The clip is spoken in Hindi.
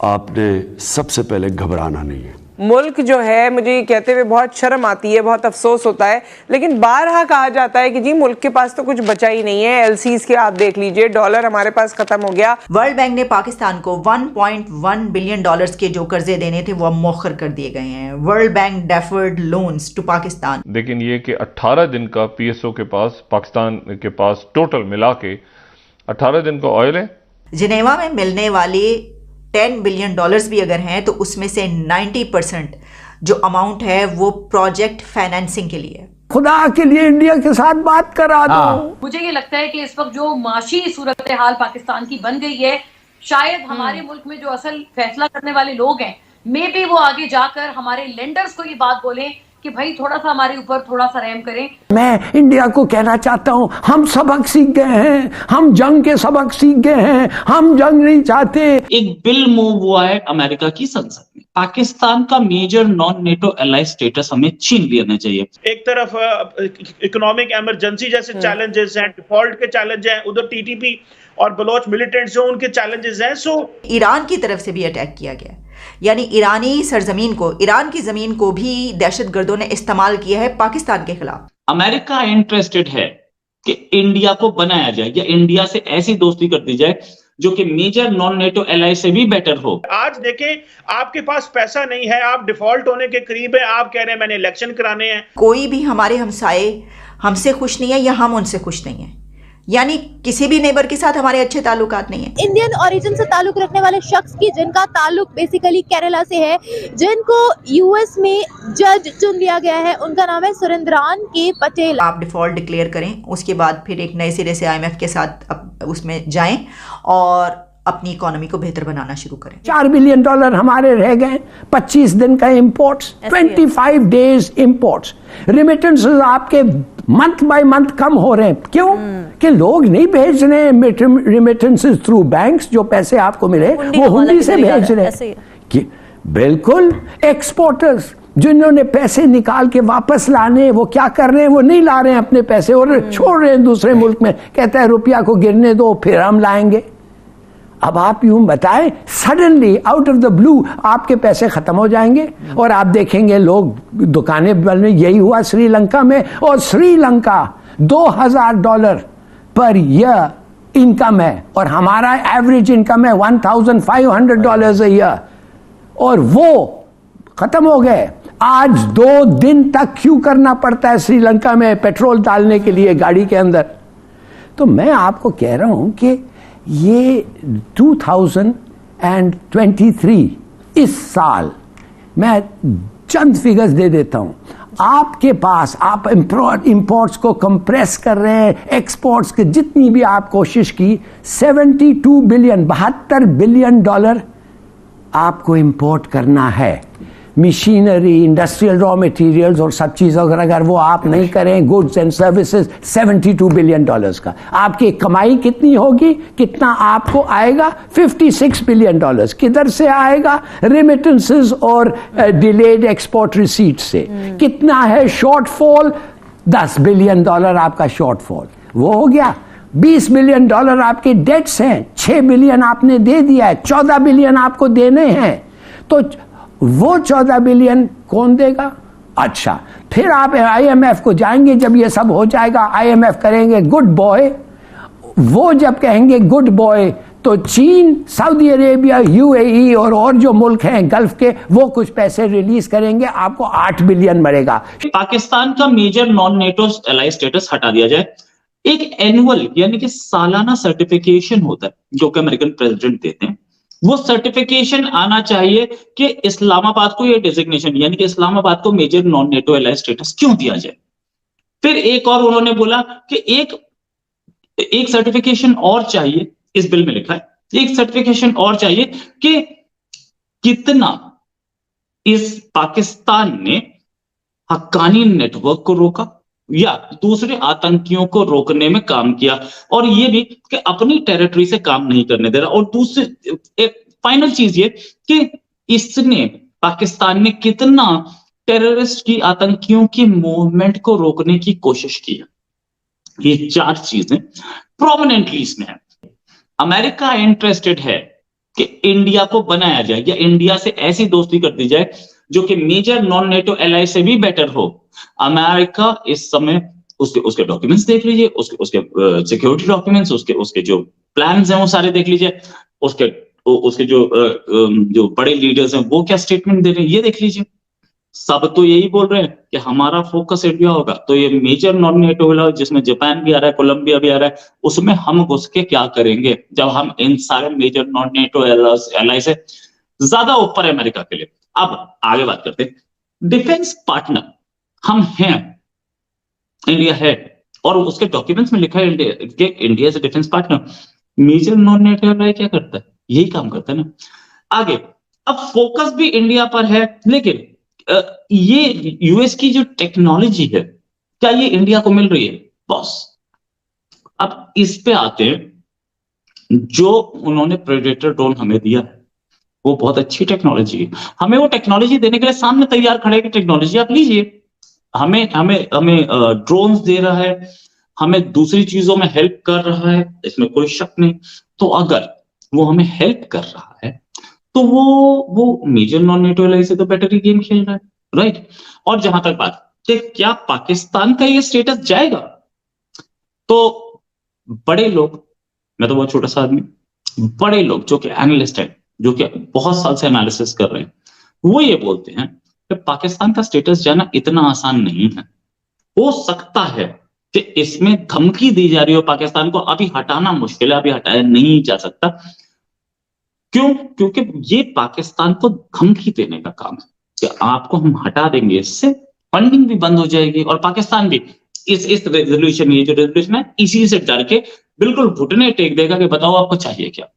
आपने सबसे पहले घबराना नहीं है। मुल्क जो है, मुझे ये कहते हुए बहुत शर्म आती है, बहुत अफसोस होता है, लेकिन बारहा कहा जाता है कि जी मुल्क के पास तो कुछ बचा ही नहीं है। एलसीज के आप देख लीजिए, डॉलर हमारे पास खत्म हो गया। वर्ल्ड बैंक ने पाकिस्तान को 1.1 बिलियन डॉलर्स के जो कर्जे देने थे वो अब मौखर कर दिए गए हैं। World Bank deferred loans to Pakistan. लेकिन ये कि 18 दिन का पीएसओ के पास, पाकिस्तान के पास टोटल मिला के 18 दिन का ऑयल है। जिनेवा में मिलने वाले 10 बिलियन डॉलर्स भी अगर हैं तो उसमें से 90% जो अमाउंट है वो प्रोजेक्ट फाइनेंसिंग के लिए। खुदा के लिए इंडिया के साथ बात करा दो। मुझे ये लगता है कि इस वक्त जो माशी सूरत हाल पाकिस्तान की बन गई है, शायद हमारे मुल्क में जो असल फैसला करने वाले लोग हैं, मे बी वो आगे जाकर हमारे लेंडर्स को ये बात बोलें कि भाई थोड़ा सा हमारे ऊपर थोड़ा सा रहम करें। मैं इंडिया को कहना चाहता हूं, हम सबक सीख गए हैं, हम जंग के सबक सीख गए हैं, हम जंग नहीं चाहते। एक बिल मूव हुआ है अमेरिका की संसद में, पाकिस्तान का major non NATO ally status हमें छीन लेना चाहिए। एक तरफ इकोनॉमिक इमरजेंसी जैसे चैलेंजेस हैं, डिफॉल्ट के चैलेंज हैं, उधर टीटीपी और बलोच मिलिटेंट्स जो उनके चैलेंजेस हैं। सो ईरान की तरफ से भी अटैक किया गया, यानी ईरानी सरजमीन को, ईरान की जमीन को भी दहशतगर्दों ने इस्तेमाल किया है पाकिस्तान के खिलाफ। अमेरिका इंटरेस्टेड है कि इंडिया को बनाया जाए या इंडिया से ऐसी दोस्ती कर दी जाए जो कि मेजर नॉन नेटो एलाई से भी बेटर हो। आज देखें, आपके पास पैसा नहीं है, आप डिफॉल्ट होने के करीब है, आप कह रहे हैं मैंने इलेक्शन कराने हैं। कोई भी हमारे हमसाए हमसे खुश नहीं है या हम उनसे खुश नहीं है, यानी किसी भी नेबर के साथ हमारे अच्छे ताल्लुकात नहीं है। इंडियन ओरिजिन से ताल्लुक रखने वाले शख्स की जिनका ताल्लुक बेसिकली केरला से है, जिनको यूएस में जज चुन लिया गया है, उनका नाम है सुरेंद्रान के पटेल। आप डिफॉल्ट डिक्लेयर करें, उसके बाद फिर एक नए सिरे से आईएमएफ के साथ उसमें जाएं और अपनी इकोनॉमी को बेहतर बनाना शुरू करें। 4 बिलियन डॉलर हमारे रह गए, 25 दिन का इंपोर्ट्स, 25 डेज इंपोर्ट्स। रिमिटेंसेस आपके मंथ बाय मंथ कम हो रहे हैं। क्यों? कि लोग नहीं भेज रहे हैं रिमिटेंसेस थ्रू बैंक्स, जो पैसे आपको मिले वो हुंडी से भेज रहे हैं। बिल्कुल। एक्सपोर्टर्स जिन्होंने पैसे निकाल के वापस लाने, वो क्या कर रहे हैं? वो नहीं ला रहे हैं अपने पैसे और छोड़ रहे हैं दूसरे मुल्क में। कहता है रुपया को गिरने दो फिर हम लाएंगे। अब आप यूं बताएं, suddenly out of the blue आपके पैसे खत्म हो जाएंगे और आप देखेंगे लोग दुकानें बनने। यही हुआ श्रीलंका में, और श्रीलंका $2000 पर ईयर इनकम है और हमारा एवरेज इनकम है $1500 a ईयर, और वो खत्म हो गए। आज 2 दिन तक क्यों करना पड़ता है श्रीलंका में पेट्रोल डालने के लिए गाड़ी के अंदर। तो मैं आपको कह रहा हूं कि ये 2023 इस साल, मैं चंद फिगर्स दे देता हूं आपके पास। आप इंपोर्ट्स को कंप्रेस कर रहे हैं, एक्सपोर्ट्स की जितनी भी आप कोशिश की, 72 बिलियन डॉलर आपको इंपोर्ट करना है। मशीनरी, इंडस्ट्रियल रॉ मटेरियल्स और सब चीज़ों अगर वो आप नहीं करें, goods and services, 72 billion dollars का। आपकी कमाई कितनी होगी? कितना आपको आएगा? 56 बिलियन डॉलर्स। किधर से आएगा? रेमिटेंसेस और डिलेड एक्सपोर्ट रिसीट से। कितना है शॉर्टफॉल? 10 बिलियन डॉलर आपका शॉर्टफॉल। वो हो गया। 20 बिलियन डॉलर आपके डेट्स हैं, 6 बिलियन आपने दे दिया है, 14 बिलियन आपको देने हैं। तो वो 14 बिलियन कौन देगा? अच्छा, फिर आप आईएमएफ को जाएंगे, जब ये सब हो जाएगा आईएमएफ करेंगे गुड बॉय। वो जब कहेंगे गुड बॉय तो चीन, सऊदी अरेबिया, यूएई और जो मुल्क हैं गल्फ के, वो कुछ पैसे रिलीज करेंगे, आपको 8 बिलियन मरेगा। पाकिस्तान का major non NATO ally status हटा दिया जाए। एक एनुअल यानी कि सालाना सर्टिफिकेशन होता है जो कि अमेरिकन प्रेसिडेंट देते हैं, वो सर्टिफिकेशन आना चाहिए कि इस्लामाबाद को ये डेजिग्नेशन यानी कि इस्लामाबाद को major non NATO ally status क्यों दिया जाए। फिर एक और उन्होंने बोला कि एक सर्टिफिकेशन और चाहिए, इस बिल में लिखा है, एक सर्टिफिकेशन और चाहिए कि कितना इस पाकिस्तान ने हक्कानी नेटवर्क को रोका या दूसरे आतंकियों को रोकने में काम किया, और ये भी कि अपनी टेरिटरी से काम नहीं करने दे रहा। और दूसरी एक फाइनल चीज ये कि इसने, पाकिस्तान ने कितना टेररिस्ट की, आतंकियों की मूवमेंट को रोकने की कोशिश की है। ये 4 चीजें प्रोमिनेंटली इसमें है। अमेरिका इंटरेस्टेड है कि इंडिया को बनाया जाए या इंडिया से ऐसी दोस्ती कर दी जाए जो कि मेजर नॉन नेटो एलाई से भी बेटर हो। अमेरिका इस समय उसके डॉक्यूमेंट्स देख लीजिए, उसके सिक्योरिटी डॉक्यूमेंट्स, उसके जो प्लान्स हैं वो सारे देख लीजिए, उसके जो बड़े लीडर्स हैं वो क्या स्टेटमेंट दे रहे हैं ये देख लीजिए। सब तो यही बोल रहे हैं कि हमारा फोकस इंडिया होगा, तो ये मेजर नॉन नेटो जिसमें जापान भी आ रहा है, कोलंबिया भी आ रहा है, उसमें हम घुस के क्या करेंगे जब हम इन सारे मेजर नॉन नेटो एलाई से ज्यादा ऊपर है अमेरिका के लिए। अब आगे बात करते हैं, डिफेंस पार्टनर हम हैं, इंडिया है, और उसके डॉक्यूमेंट्स में लिखा है India is a defence partner. Major non NATO ally क्या करता है? यही काम करता है ना। आगे, अब फोकस भी इंडिया पर है, लेकिन ये यूएस की जो टेक्नोलॉजी है क्या ये इंडिया को मिल रही है बॉस? अब इस पे आते हैं, जो उन्होंने प्रेडेटर ड्रोन हमें दिया है वो बहुत अच्छी टेक्नोलॉजी है, हमें वो टेक्नोलॉजी देने के लिए सामने तैयार खड़े की टेक्नोलॉजी आप लीजिए। हमें ड्रोन्स दे रहा है, हमें दूसरी चीजों में हेल्प कर रहा है, इसमें कोई शक नहीं। तो अगर वो हमें हेल्प कर रहा है तो वो मेजर नॉन नेटो एलाई से तो बेटर ही गेम खेल रहा है, राइट। और जहां तक बात कि क्या पाकिस्तान का ये स्टेटस जाएगा, तो बड़े लोग, मैं तो बहुत छोटा सा आदमी, बड़े लोग जो कि एनालिस्ट हैं, जो कि बहुत साल से एनालिसिस कर रहे हैं, वो ये बोलते हैं कि पाकिस्तान का स्टेटस जाना इतना आसान नहीं है। हो सकता है कि इसमें धमकी दी जा रही हो पाकिस्तान को, अभी हटाना मुश्किल है, अभी हटाया नहीं जा सकता। क्यों? क्योंकि ये पाकिस्तान को धमकी देने का काम है कि आपको हम हटा देंगे, इससे फंडिंग भी बंद हो जाएगी और पाकिस्तान भी इस रेजोल्यूशन, ये जो रेजोल्यूशन है, इसी से डर के बिल्कुल घुटने टेक देगा कि बताओ आपको चाहिए क्या।